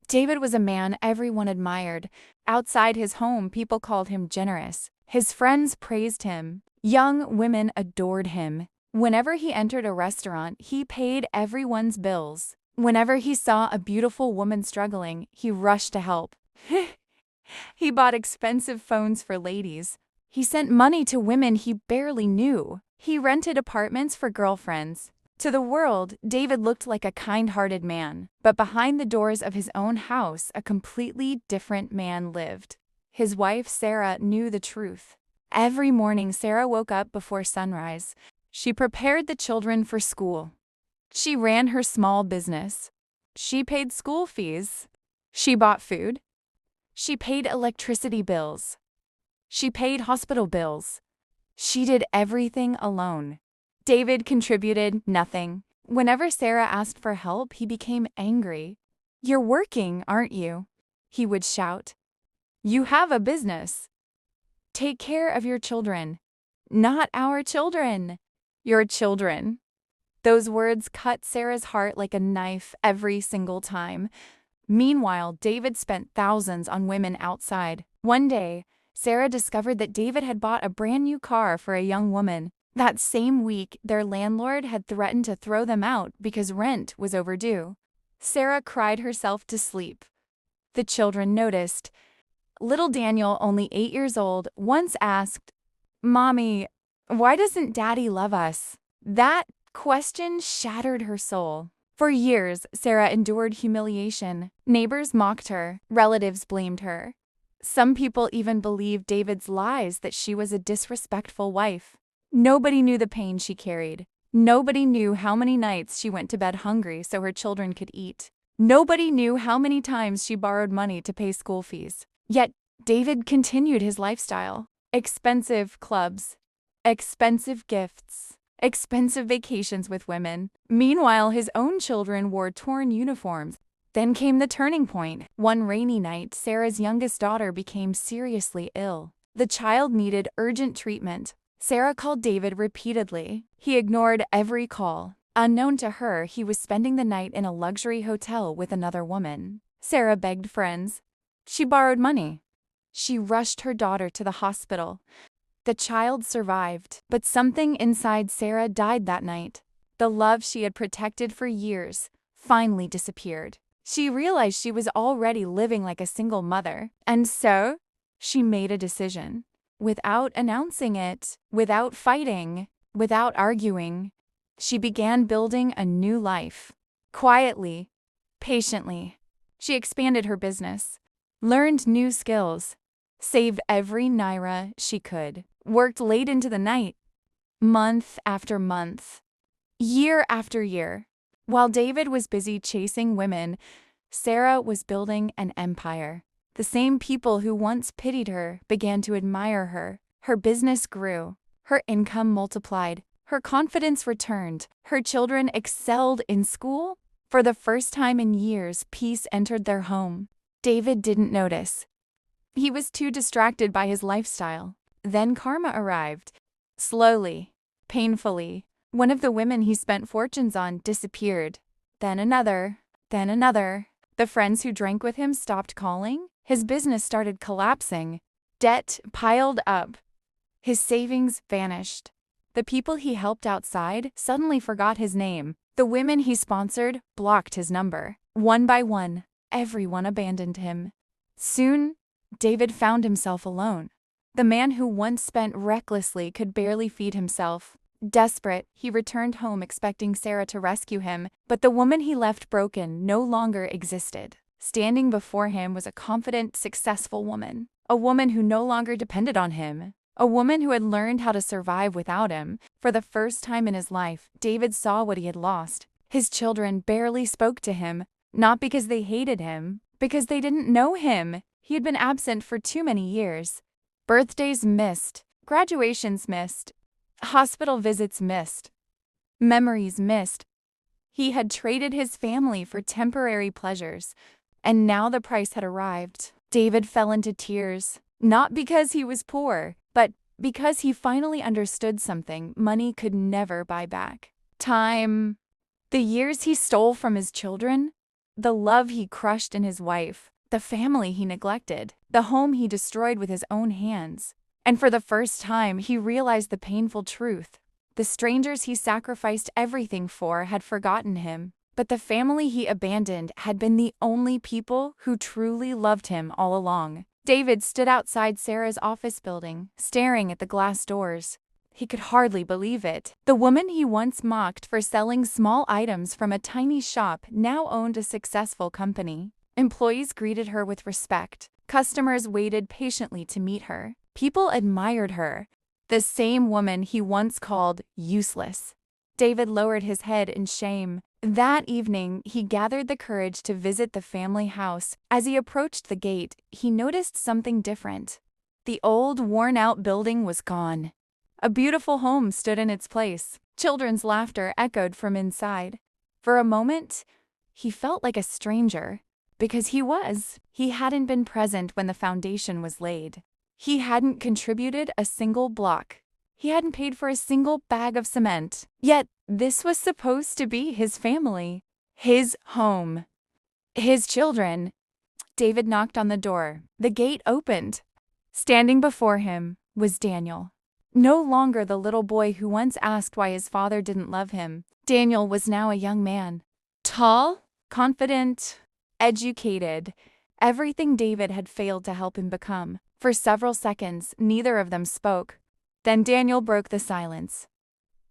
David was a man everyone admired. Outside his home, people called him generous. His friends praised him. Young women adored him. Whenever he entered a restaurant, he paid everyone's bills. Whenever he saw a beautiful woman struggling, he rushed to help. He bought expensive phones for ladies. He sent money to women he barely knew. He rented apartments for girlfriends. To the world, David looked like a kind-hearted man, but behind the doors of his own house, a completely different man lived. His wife, Sarah, knew the truth. Every morning, Sarah woke up before sunrise. She prepared the children for school. She ran her small business. She paid school fees. She bought food. She paid electricity bills. She paid hospital bills. She did everything alone. David contributed nothing. Whenever Sarah asked for help, he became angry. "You're working, aren't you?" he would shout. "You have a business. Take care of your children." "Not our children. Your children." Those words cut Sarah's heart like a knife every single time. Meanwhile, David spent thousands on women outside. One day, Sarah discovered that David had bought a brand new car for a young woman. That same week, their landlord had threatened to throw them out because rent was overdue. Sarah cried herself to sleep. The children noticed. Little Daniel, only 8 years old, once asked, "Mommy, why doesn't Daddy love us?" That question shattered her soul. For years, Sarah endured humiliation. Neighbors mocked her. Relatives blamed her. Some people even believed David's lies that she was a disrespectful wife. Nobody knew the pain she carried. Nobody knew how many nights she went to bed hungry so her children could eat. Nobody knew how many times she borrowed money to pay school fees. Yet, David continued his lifestyle. Expensive clubs, expensive gifts, expensive vacations with women. Meanwhile, his own children wore torn uniforms. Then came the turning point. One rainy night, Sarah's youngest daughter became seriously ill. The child needed urgent treatment. Sarah called David repeatedly. He ignored every call. Unknown to her, he was spending the night in a luxury hotel with another woman. Sarah begged friends. She borrowed money. She rushed her daughter to the hospital. The child survived, but something inside Sarah died that night. The love she had protected for years finally disappeared. She realized she was already living like a single mother, and so she made a decision. Without announcing it, without fighting, without arguing, she began building a new life. Quietly, patiently, she expanded her business, learned new skills, saved every naira she could, worked late into the night, month after month, year after year. While David was busy chasing women, Sarah was building an empire. The same people who once pitied her began to admire her. Her business grew. Her income multiplied. Her confidence returned. Her children excelled in school. For the first time in years, peace entered their home. David didn't notice. He was too distracted by his lifestyle. Then karma arrived. Slowly, painfully, one of the women he spent fortunes on disappeared. Then another, then another. The friends who drank with him stopped calling. His business started collapsing. Debt piled up. His savings vanished. The people he helped outside suddenly forgot his name. The women he sponsored blocked his number. One by one, everyone abandoned him. Soon, David found himself alone. The man who once spent recklessly could barely feed himself. Desperate, he returned home expecting Sarah to rescue him, but the woman he left broken no longer existed. Standing before him was a confident, successful woman. A woman who no longer depended on him. A woman who had learned how to survive without him. For the first time in his life, David saw what he had lost. His children barely spoke to him, not because they hated him, because they didn't know him. He had been absent for too many years. Birthdays missed, graduations missed, hospital visits missed, memories missed. He had traded his family for temporary pleasures. And now the price had arrived. David fell into tears, not because he was poor, but because he finally understood something money could never buy back. Time. The years he stole from his children, the love he crushed in his wife, the family he neglected, the home he destroyed with his own hands. And for the first time, he realized the painful truth. The strangers he sacrificed everything for had forgotten him, but the family he abandoned had been the only people who truly loved him all along. David stood outside Sarah's office building, staring at the glass doors. He could hardly believe it. The woman he once mocked for selling small items from a tiny shop now owned a successful company. Employees greeted her with respect. Customers waited patiently to meet her. People admired her. The same woman he once called useless. David lowered his head in shame. That evening, he gathered the courage to visit the family house. As he approached the gate, he noticed something different. The old, worn-out building was gone. A beautiful home stood in its place. Children's laughter echoed from inside. For a moment, he felt like a stranger. Because he was. He hadn't been present when the foundation was laid. He hadn't contributed a single block. He hadn't paid for a single bag of cement. Yet, this was supposed to be his family, his home, his children. David knocked on the door. The gate opened. Standing before him was Daniel. No longer the little boy who once asked why his father didn't love him. Daniel was now a young man. Tall, confident, educated. Everything David had failed to help him become. For several seconds, neither of them spoke. Then Daniel broke the silence.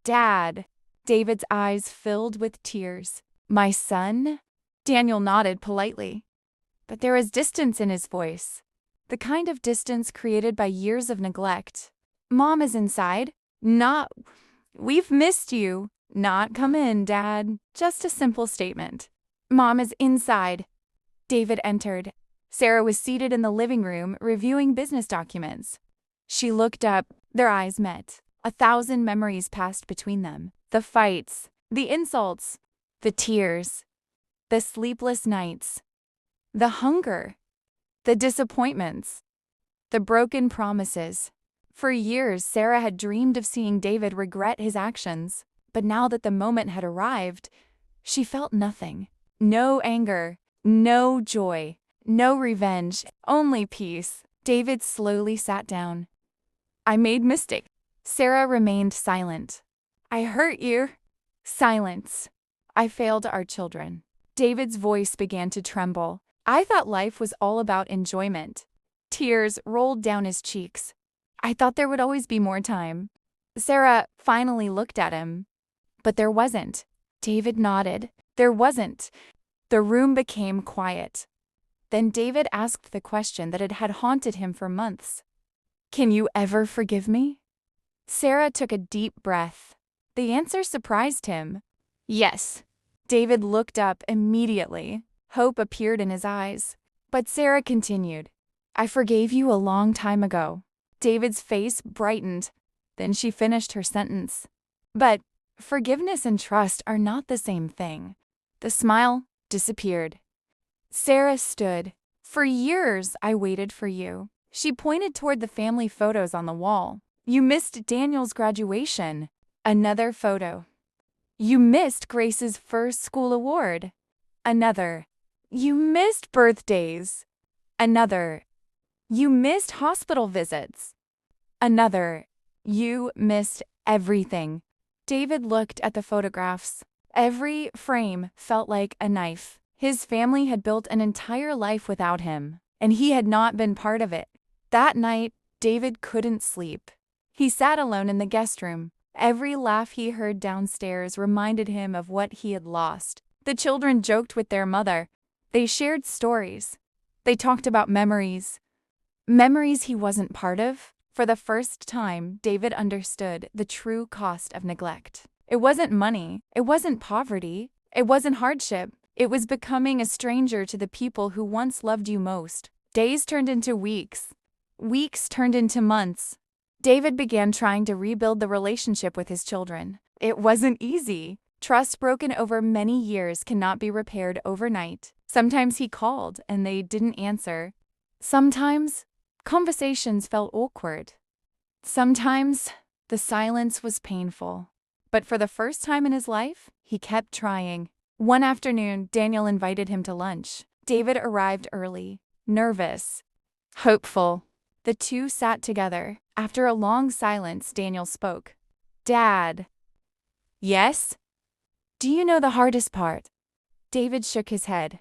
"Dad." David's eyes filled with tears. "My son?" Daniel nodded politely. But there was distance in his voice. The kind of distance created by years of neglect. "Mom is inside." "Not, we've missed you." "Not come in, Dad." Just a simple statement. "Mom is inside." David entered. Sarah was seated in the living room, reviewing business documents. She looked up. Their eyes met. 1,000 memories passed between them. The fights, the insults, the tears, the sleepless nights, the hunger, the disappointments, the broken promises. For years, Sarah had dreamed of seeing David regret his actions. But now that the moment had arrived, she felt nothing. No anger, no joy, no revenge, only peace. David slowly sat down. "I made mistake." Sarah remained silent. "I hurt you." Silence. "I failed our children." David's voice began to tremble. "I thought life was all about enjoyment." Tears rolled down his cheeks. "I thought there would always be more time." Sarah finally looked at him. But there wasn't. David nodded. There wasn't. The room became quiet. Then David asked the question that had haunted him for months. "Can you ever forgive me?" Sarah took a deep breath. The answer surprised him. "Yes." David looked up immediately. Hope appeared in his eyes. But Sarah continued. "I forgave you a long time ago." David's face brightened. Then she finished her sentence. "But forgiveness and trust are not the same thing." The smile disappeared. Sarah stood. "For years, I waited for you." She pointed toward the family photos on the wall. "You missed Daniel's graduation." Another photo. "You missed Grace's first school award." Another. "You missed birthdays." Another. "You missed hospital visits." Another. "You missed everything." David looked at the photographs. Every frame felt like a knife. His family had built an entire life without him, and he had not been part of it. That night, David couldn't sleep. He sat alone in the guest room. Every laugh he heard downstairs reminded him of what he had lost. The children joked with their mother. They shared stories. They talked about memories. Memories he wasn't part of. For the first time, David understood the true cost of neglect. It wasn't money. It wasn't poverty. It wasn't hardship. It was becoming a stranger to the people who once loved you most. Days turned into weeks. Weeks turned into months. David began trying to rebuild the relationship with his children. It wasn't easy. Trust broken over many years cannot be repaired overnight. Sometimes he called and they didn't answer. Sometimes conversations felt awkward. Sometimes the silence was painful. But for the first time in his life, he kept trying. One afternoon, Daniel invited him to lunch. David arrived early, nervous, hopeful. The two sat together. After a long silence, Daniel spoke. "Dad." "Yes?" "Do you know the hardest part?" David shook his head.